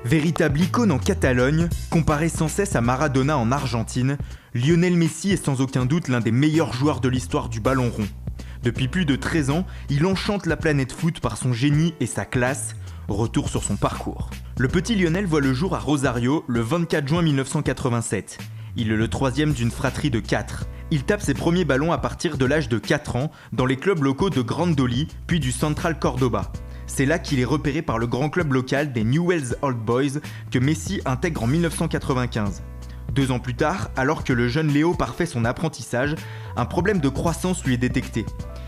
Véritable icône en Catalogne, comparé sans cesse à Maradona en Argentine, Lionel Messi est sans aucun doute l'un des meilleurs joueurs de l'histoire du ballon rond. Depuis plus de 13 ans, il enchante la planète foot par son génie et sa classe. Retour sur son parcours. Le petit Lionel voit le jour à Rosario le 24 juin 1987. Il est le troisième d'une fratrie de 4. Il tape ses premiers ballons à partir de l'âge de 4 ans dans les clubs locaux de Grandoli puis du Central Cordoba. C'est là qu'il est repéré par le grand club local des Newell's Old Boys que Messi intègre en 1995. 2 ans plus tard, alors que le jeune Léo parfait son apprentissage, un problème de croissance lui est détecté.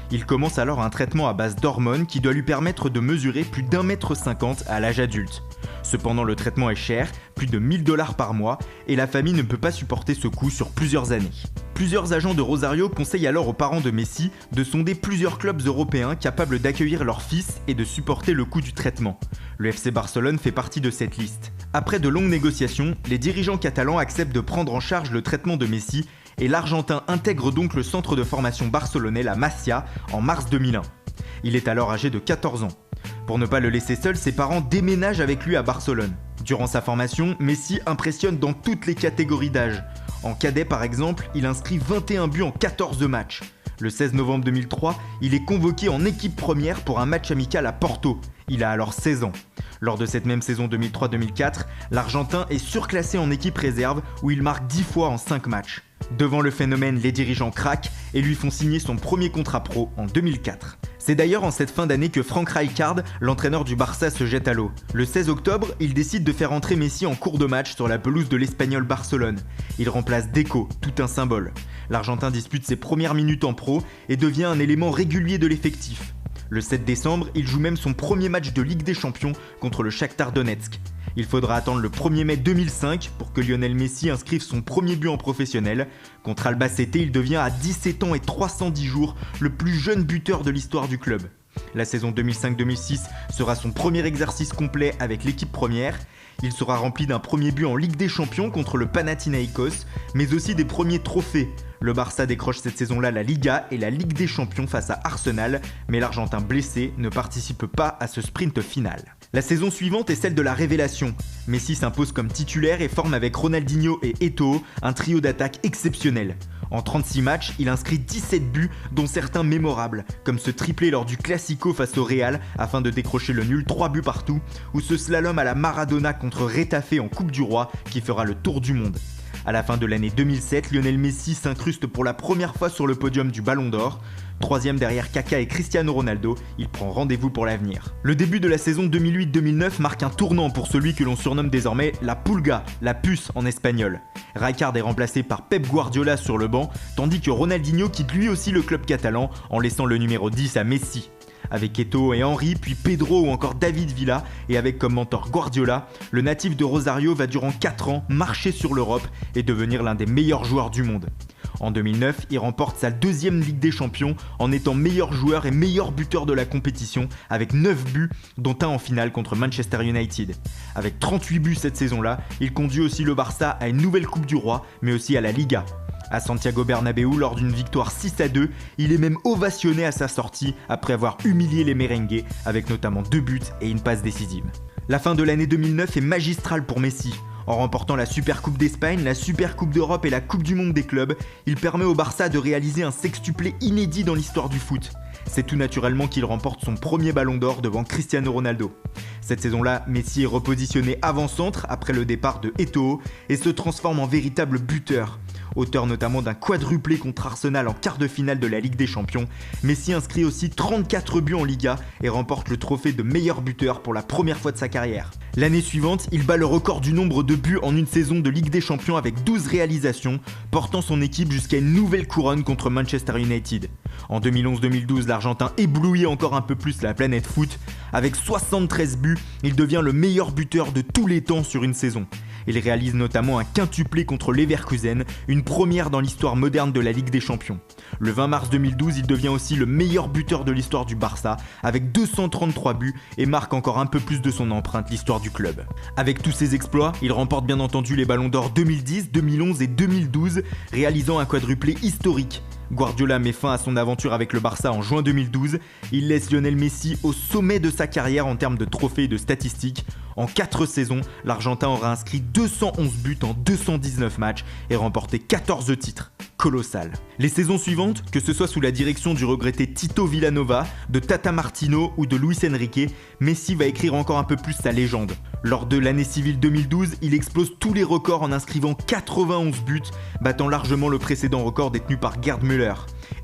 Il commence alors un traitement à base d'hormones qui doit lui permettre de mesurer plus d'1,50 m à l'âge adulte. Cependant, le traitement est cher, plus de 1 000 $ par mois, et la famille ne peut pas supporter ce coût sur plusieurs années. Plusieurs agents de Rosario conseillent alors aux parents de Messi de sonder plusieurs clubs européens capables d'accueillir leur fils et de supporter le coût du traitement. Le FC Barcelone fait partie de cette liste. Après de longues négociations, les dirigeants catalans acceptent de prendre en charge le traitement de Messi et l'Argentin intègre donc le centre de formation barcelonais, la Masia, en mars 2001. Il est alors âgé de 14 ans. Pour ne pas le laisser seul, ses parents déménagent avec lui à Barcelone. Durant sa formation, Messi impressionne dans toutes les catégories d'âge. En cadet par exemple, il inscrit 21 buts en 14 matchs. Le 16 novembre 2003, il est convoqué en équipe première pour un match amical à Porto. Il a alors 16 ans. Lors de cette même saison 2003-2004, l'Argentin est surclassé en équipe réserve où il marque 10 fois en 5 matchs. Devant le phénomène, les dirigeants craquent et lui font signer son premier contrat pro en 2004. C'est d'ailleurs en cette fin d'année que Frank Rijkaard, l'entraîneur du Barça, se jette à l'eau. Le 16 octobre, il décide de faire entrer Messi en cours de match sur la pelouse de l'Espagnol Barcelone. Il remplace Deco, tout un symbole. L'Argentin dispute ses premières minutes en pro et devient un élément régulier de l'effectif. Le 7 décembre, il joue même son premier match de Ligue des Champions contre le Shakhtar Donetsk. Il faudra attendre le 1er mai 2005 pour que Lionel Messi inscrive son premier but en professionnel. Contre Albacete, il devient à 17 ans et 310 jours le plus jeune buteur de l'histoire du club. La saison 2005-2006 sera son premier exercice complet avec l'équipe première. Il sera rempli d'un premier but en Ligue des Champions contre le Panathinaikos, mais aussi des premiers trophées. Le Barça décroche cette saison-là la Liga et la Ligue des Champions face à Arsenal, mais l'Argentin blessé ne participe pas à ce sprint final. La saison suivante est celle de la révélation. Messi s'impose comme titulaire et forme avec Ronaldinho et Eto'o un trio d'attaque exceptionnel. En 36 matchs, il inscrit 17 buts, dont certains mémorables, comme ce triplé lors du Classico face au Real afin de décrocher le nul 3 buts partout, ou ce slalom à la Maradona contre Retafe en Coupe du Roi qui fera le tour du monde. À la fin de l'année 2007, Lionel Messi s'incruste pour la première fois sur le podium du Ballon d'Or. Troisième derrière Kaka et Cristiano Ronaldo, il prend rendez-vous pour l'avenir. Le début de la saison 2008-2009 marque un tournant pour celui que l'on surnomme désormais la Pulga, la puce en espagnol. Rijkaard est remplacé par Pep Guardiola sur le banc, tandis que Ronaldinho quitte lui aussi le club catalan en laissant le numéro 10 à Messi. Avec Eto'o et Henry, puis Pedro ou encore David Villa, et avec comme mentor Guardiola, le natif de Rosario va durant 4 ans marcher sur l'Europe et devenir l'un des meilleurs joueurs du monde. En 2009, il remporte sa 2e Ligue des Champions en étant meilleur joueur et meilleur buteur de la compétition avec 9 buts, dont un en finale contre Manchester United. Avec 38 buts cette saison-là, il conduit aussi le Barça à une nouvelle Coupe du Roi, mais aussi à la Liga. À Santiago Bernabéu, lors d'une victoire 6-2, il est même ovationné à sa sortie après avoir humilié les merengues avec notamment 2 buts et une passe décisive. La fin de l'année 2009 est magistrale pour Messi. En remportant la Supercoupe d'Espagne, la Supercoupe d'Europe et la Coupe du Monde des clubs, il permet au Barça de réaliser un sextuplé inédit dans l'histoire du foot. C'est tout naturellement qu'il remporte son premier Ballon d'Or devant Cristiano Ronaldo. Cette saison-là, Messi est repositionné avant-centre après le départ de Eto'o et se transforme en véritable buteur. Auteur notamment d'un quadruplé contre Arsenal en quart de finale de la Ligue des Champions, Messi inscrit aussi 34 buts en Liga et remporte le trophée de meilleur buteur pour la première fois de sa carrière. L'année suivante, il bat le record du nombre de buts en une saison de Ligue des Champions avec 12 réalisations, portant son équipe jusqu'à une nouvelle couronne contre Manchester United. En 2011-2012, l'Argentin éblouit encore un peu plus la planète foot. Avec 73 buts, il devient le meilleur buteur de tous les temps sur une saison. Il réalise notamment un quintuplé contre Leverkusen, une première dans l'histoire moderne de la Ligue des Champions. Le 20 mars 2012, il devient aussi le meilleur buteur de l'histoire du Barça, avec 233 buts et marque encore un peu plus de son empreinte l'histoire du club. Avec tous ses exploits, il remporte bien entendu les Ballons d'Or 2010, 2011 et 2012, réalisant un quadruplé historique. Guardiola met fin à son aventure avec le Barça en juin 2012. Il laisse Lionel Messi au sommet de sa carrière en termes de trophées et de statistiques. En 4 saisons, l'Argentin aura inscrit 211 buts en 219 matchs et remporté 14 titres. Colossal. Les saisons suivantes, que ce soit sous la direction du regretté Tito Villanova, de Tata Martino ou de Luis Enrique, Messi va écrire encore un peu plus sa légende. Lors de l'année civile 2012, il explose tous les records en inscrivant 91 buts, battant largement le précédent record détenu par Gerd Müller.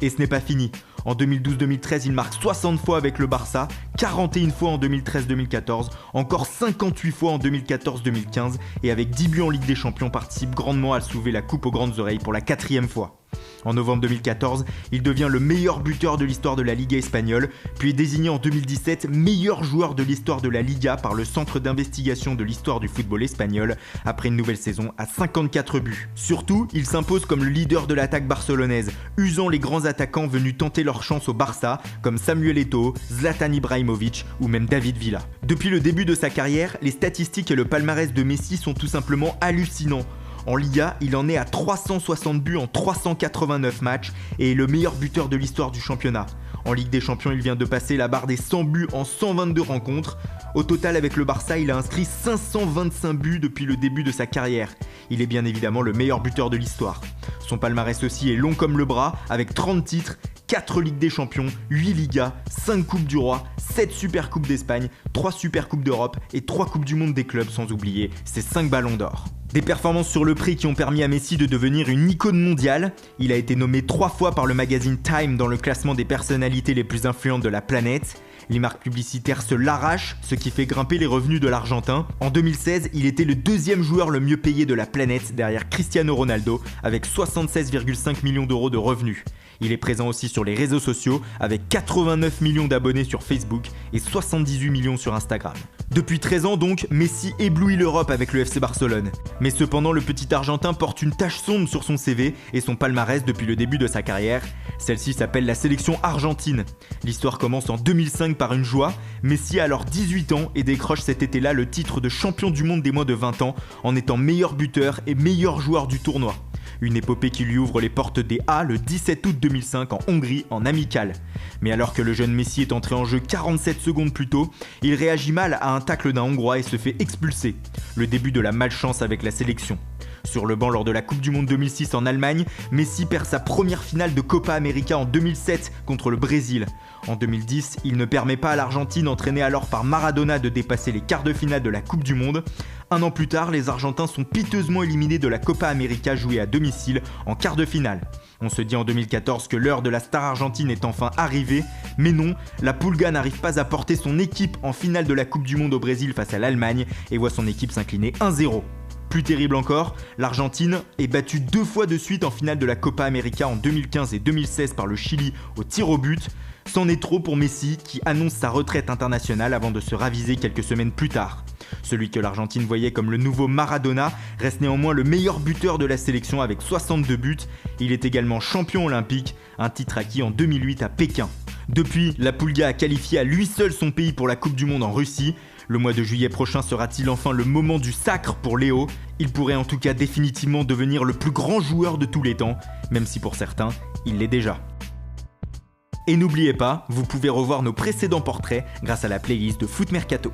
Et ce n'est pas fini. En 2012-2013, il marque 60 fois avec le Barça, 41 fois en 2013-2014, encore 58 fois en 2014-2015 et avec 10 buts en Ligue des Champions participe grandement à soulever la coupe aux grandes oreilles pour la 4e fois. En novembre 2014, il devient le meilleur buteur de l'histoire de la Liga espagnole, puis est désigné en 2017 meilleur joueur de l'histoire de la Liga par le Centre d'investigation de l'histoire du football espagnol, après une nouvelle saison à 54 buts. Surtout, il s'impose comme le leader de l'attaque barcelonaise, usant les grands attaquants venus tenter leur chance au Barça, comme Samuel Eto'o, Zlatan Ibrahimovic ou même David Villa. Depuis le début de sa carrière, les statistiques et le palmarès de Messi sont tout simplement hallucinants. En Liga, il en est à 360 buts en 389 matchs et est le meilleur buteur de l'histoire du championnat. En Ligue des Champions, il vient de passer la barre des 100 buts en 122 rencontres. Au total, avec le Barça, il a inscrit 525 buts depuis le début de sa carrière. Il est bien évidemment le meilleur buteur de l'histoire. Son palmarès aussi est long comme le bras, avec 30 titres, 4 Ligues des Champions, 8 Ligas, 5 Coupes du Roi, 7 Super Coupes d'Espagne, 3 Super Coupes d'Europe et 3 Coupes du Monde des clubs, sans oublier ses 5 ballons d'or. Des performances sur le prix qui ont permis à Messi de devenir une icône mondiale. Il a été nommé 3 fois par le magazine Time dans le classement des personnalités les plus influentes de la planète. Les marques publicitaires se l'arrachent, ce qui fait grimper les revenus de l'Argentin. En 2016, il était le 2e joueur le mieux payé de la planète derrière Cristiano Ronaldo avec 76,5 millions d'euros de revenus. Il est présent aussi sur les réseaux sociaux avec 89 millions d'abonnés sur Facebook et 78 millions sur Instagram. Depuis 13 ans donc, Messi éblouit l'Europe avec le FC Barcelone. Mais cependant, le petit Argentin porte une tache sombre sur son CV et son palmarès depuis le début de sa carrière. Celle-ci s'appelle la sélection argentine. L'histoire commence en 2005 par une joie. Messi a alors 18 ans et décroche cet été-là le titre de champion du monde des moins de 20 ans en étant meilleur buteur et meilleur joueur du tournoi. Une épopée qui lui ouvre les portes des A le 17 août 2005 en Hongrie en amical. Mais alors que le jeune Messi est entré en jeu 47 secondes plus tôt, il réagit mal à un tacle d'un Hongrois et se fait expulser. Le début de la malchance avec la sélection. Sur le banc lors de la Coupe du Monde 2006 en Allemagne, Messi perd sa première finale de Copa América en 2007 contre le Brésil. En 2010, il ne permet pas à l'Argentine, entraînée alors par Maradona, de dépasser les quarts de finale de la Coupe du Monde. Un an plus tard, les Argentins sont piteusement éliminés de la Copa América jouée à domicile en quart de finale. On se dit en 2014 que l'heure de la star argentine est enfin arrivée, mais non, la Pulga n'arrive pas à porter son équipe en finale de la Coupe du Monde au Brésil face à l'Allemagne et voit son équipe s'incliner 1-0. Plus terrible encore, l'Argentine est battue 2 fois de suite en finale de la Copa América en 2015 et 2016 par le Chili au tir au but. C'en est trop pour Messi qui annonce sa retraite internationale avant de se raviser quelques semaines plus tard. Celui que l'Argentine voyait comme le nouveau Maradona reste néanmoins le meilleur buteur de la sélection avec 62 buts. Il est également champion olympique, un titre acquis en 2008 à Pékin. Depuis, la Pulga a qualifié à lui seul son pays pour la Coupe du Monde en Russie. Le mois de juillet prochain sera-t-il enfin le moment du sacre pour Léo? Il pourrait en tout cas définitivement devenir le plus grand joueur de tous les temps, même si pour certains, il l'est déjà. Et n'oubliez pas, vous pouvez revoir nos précédents portraits grâce à la playlist de Foot Mercato.